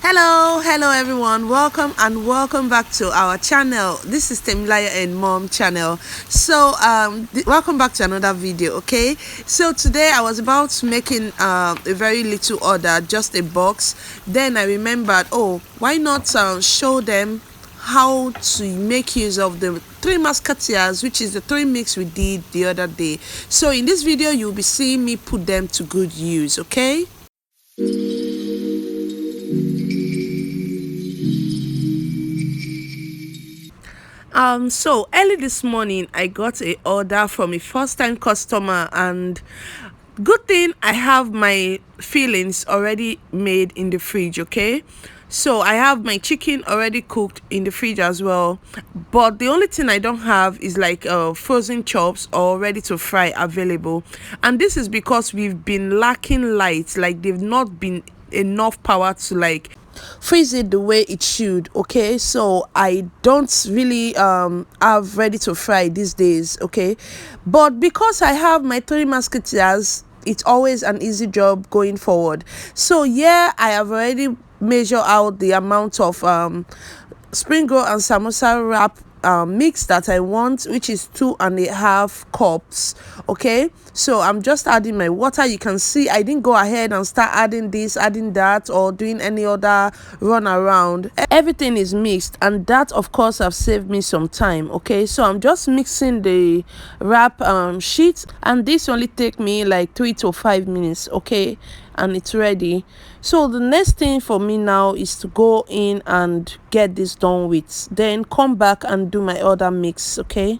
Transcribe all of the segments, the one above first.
Hello everyone, welcome back to our channel. This is Temilaya and Mom channel. So welcome back to another video. Okay, so today I was about making a very little order, just a box. Then I remembered, oh, why not show them how to make use of the three musketeers, which is the three mix we did the other day. So in this video you'll be seeing me put them to good use. Okay, so early this morning I got a order from a first-time customer, and good thing I have my fillings already made in the fridge. Okay, so I have my chicken already cooked in the fridge as well, but the only thing I don't have is like frozen chops or ready to fry available, and this is because we've been lacking light. Like, they've not been enough power to like freeze it the way it should. Okay, so I don't really have ready to fry these days. Okay, but because I have my three musketeers, it's always an easy job going forward. So yeah, I have already measured out the amount of spring roll and samosa wrap mix that I want, which is 2.5 cups. Okay, so I'm just adding my water. You can see I didn't go ahead and start adding this, adding that, or doing any other run around. Everything is mixed, and that of course have saved me some time. Okay, so I'm just mixing the wrap sheet, and this only take me like 3 to 5 minutes. Okay, and it's ready. So the next thing for me now is to go in and get this done with, then come back and do my other mix. Okay,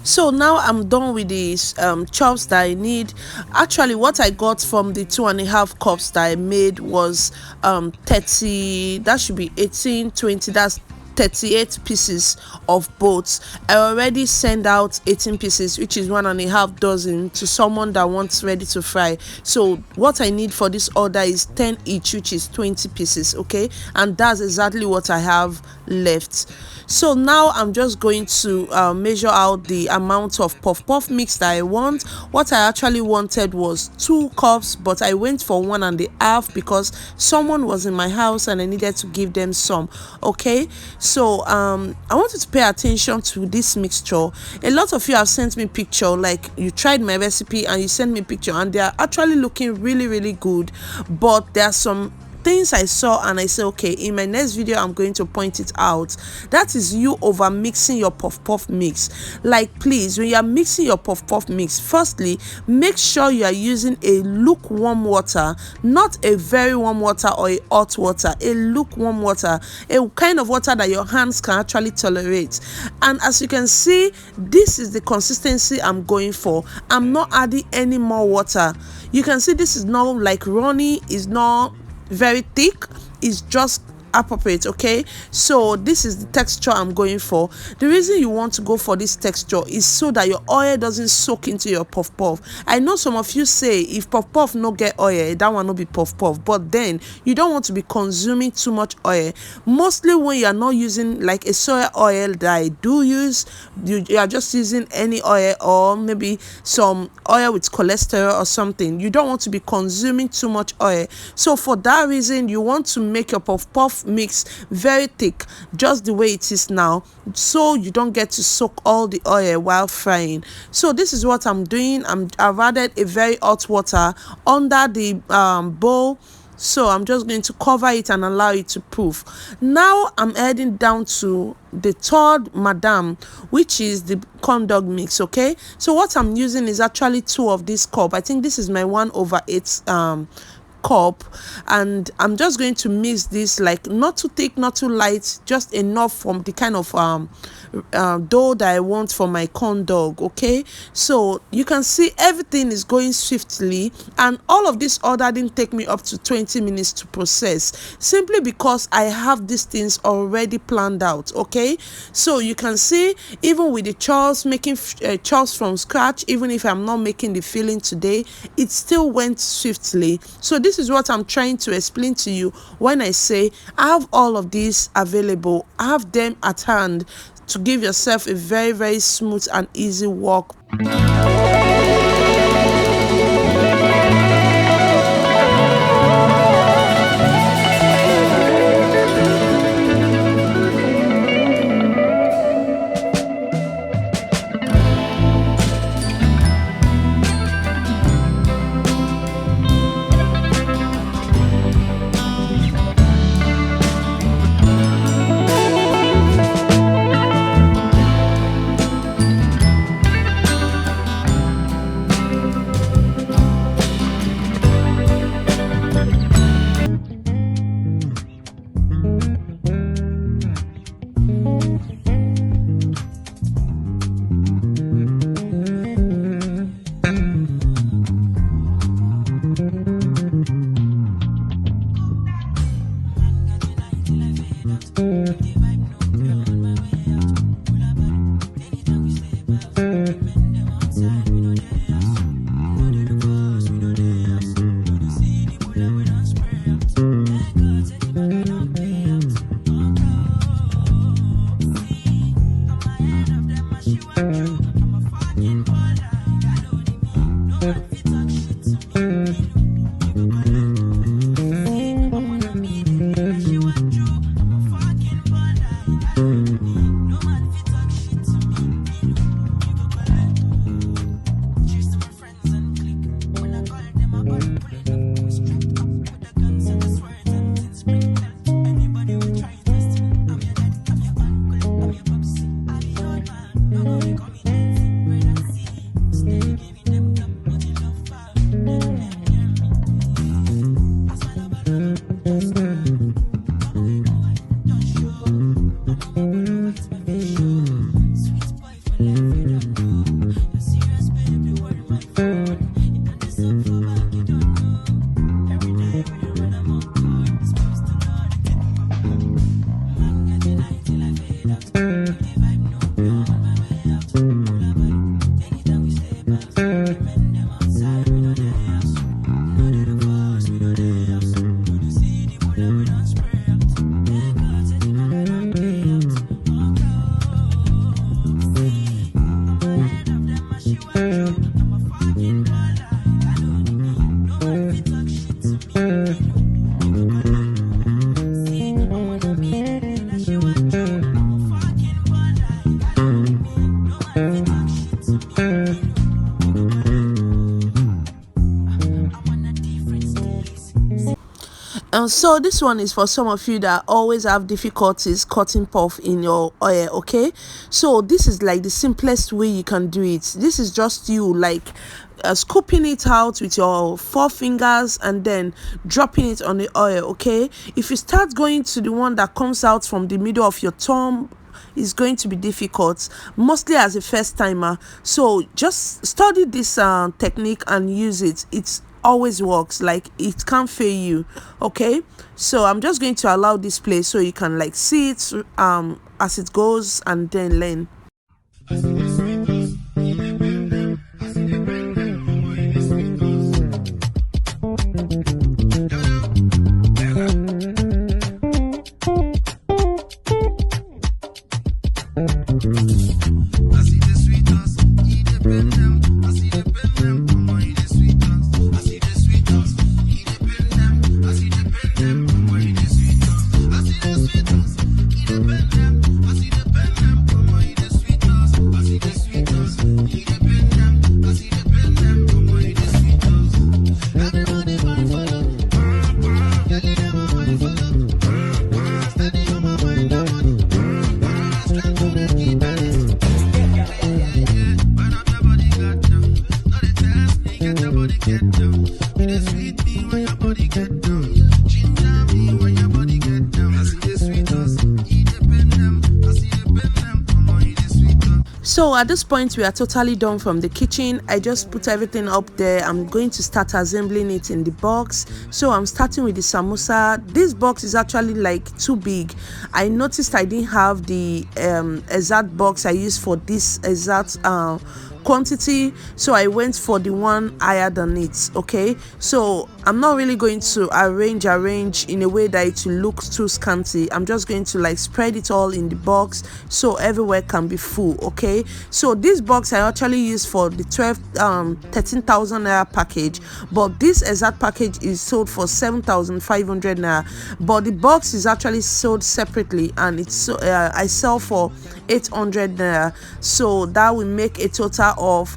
so now I'm done with these chops that I need. Actually, what I got from the 2.5 cups that I made was 30, that should be 18, 20, that's 38 pieces of both. I already sent out 18 pieces, which is 1.5 dozen, to someone that wants ready to fry. So what I need for this order is 10 each, which is 20 pieces. Okay, and that's exactly what I have left. So now I'm just going to measure out the amount of puff mix that I want. What I actually wanted was 2 cups, but I went for 1.5 because someone was in my house and I needed to give them some. Okay, so I wanted to pay attention to this mixture. A lot of you have sent me picture, like you tried my recipe and you sent me picture, and they are actually looking really good, but there are some things I saw and I say, okay, in my next video I'm going to point it out. That is you over mixing your puff mix. Like, please, when you are mixing your puff mix, firstly make sure you are using a lukewarm water, not a very warm water or a hot water. A lukewarm water, a kind of water that your hands can actually tolerate. And as you can see, this is the consistency I'm going for. I'm not adding any more water. You can see this is not like runny, is not very thick, is just appropriate. Okay, so this is the texture I'm going for. The reason you want to go for this texture is so that your oil doesn't soak into your puff. I know some of you say if puff no get oil, that one no be puff, but then you don't want to be consuming too much oil. Mostly when you are not using like a soya oil that I do use, you are just using any oil, or maybe some oil with cholesterol or something. You don't want to be consuming too much oil. So for that reason, you want to make your puff mix very thick, just the way it is now, so you don't get to soak all the oil while frying. So this is what I'm doing. I've added a very hot water under the bowl So I'm just going to cover it and allow it to proof. Now I'm heading down to the third madam, which is the corn dog mix. Okay, so what I'm using is actually 2 of this cup. I think this is my 1/8 cup, and I'm just going to mix this, like not too thick, not too light, just enough from the kind of dough that I want for my corn dog. Okay, so you can see everything is going swiftly, and all of this order didn't take me up to 20 minutes to process, simply because I have these things already planned out. Okay, so you can see, even with the chops, making chops from scratch, even if I'm not making the filling today, it still went swiftly. So this is what I'm trying to explain to you when I say I have all of these available. I have them at hand to give yourself a very, very smooth and easy walk. And so this one is for some of you that always have difficulties cutting puff in your oil. Okay, so this is like the simplest way you can do it. This is just you like scooping it out with your 4 fingers and then dropping it on the oil. Okay, if you start going to the one that comes out from the middle of your thumb, is going to be difficult, mostly as a first timer. So just study this technique and use it. It's always works, like it can't fail you. Okay, so I'm just going to allow this play so you can like see it as it goes and then learn. I see the get down. You the sweet me when your body get down. Ginger me when your body get down. I see the sweet us, eat the pen them. I see the pen them, come on, you the sweet us. So at this point we are totally done from the kitchen. I just put everything up there. I'm going to start assembling it in the box. So I'm starting with the samosa. This box is actually like too big. I noticed I didn't have the exact box I used for this exact quantity, so I went for the one higher than it. Okay, so I'm not really going to arrange in a way that it will look too scanty. I'm just going to like spread it all in the box so everywhere can be full. Okay, so this box I actually used for the 13,000 naira package, but this exact package is sold for 7,500 naira, but the box is actually sold separately, and it's I sell for 800 naira, so that will make a total of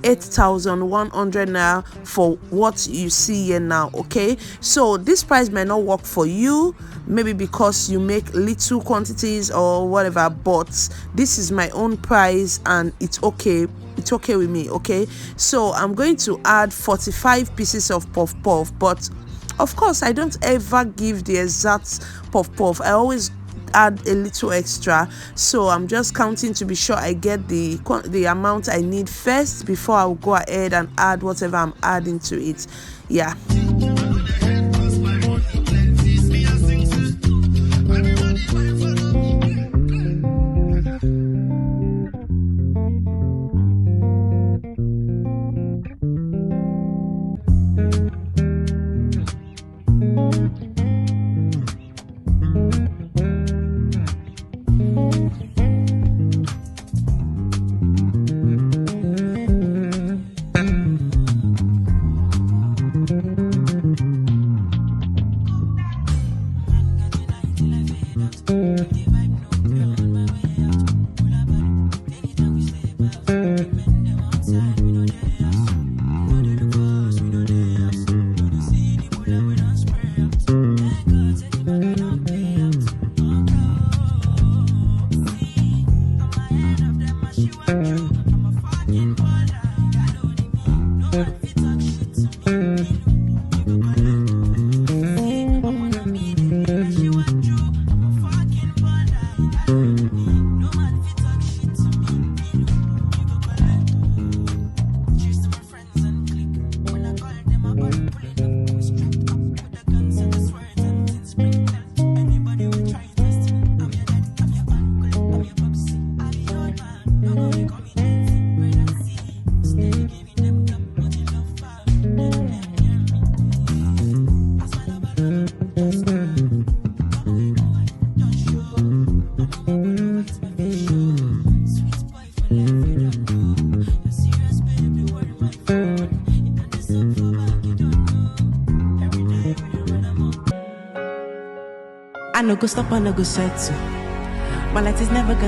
8,100 naira for what you see here now. Okay, so this price may not work for you, maybe because you make little quantities or whatever, but this is my own price and it's okay with me. Okay, so I'm going to add 45 pieces of puff puff, but of course I don't ever give the exact puff puff. I always add a little extra, so I'm just counting to be sure I get the amount I need first before I'll go ahead and add whatever I'm adding to it. Yeah. I no go stop, I no go settle. My light is never gonna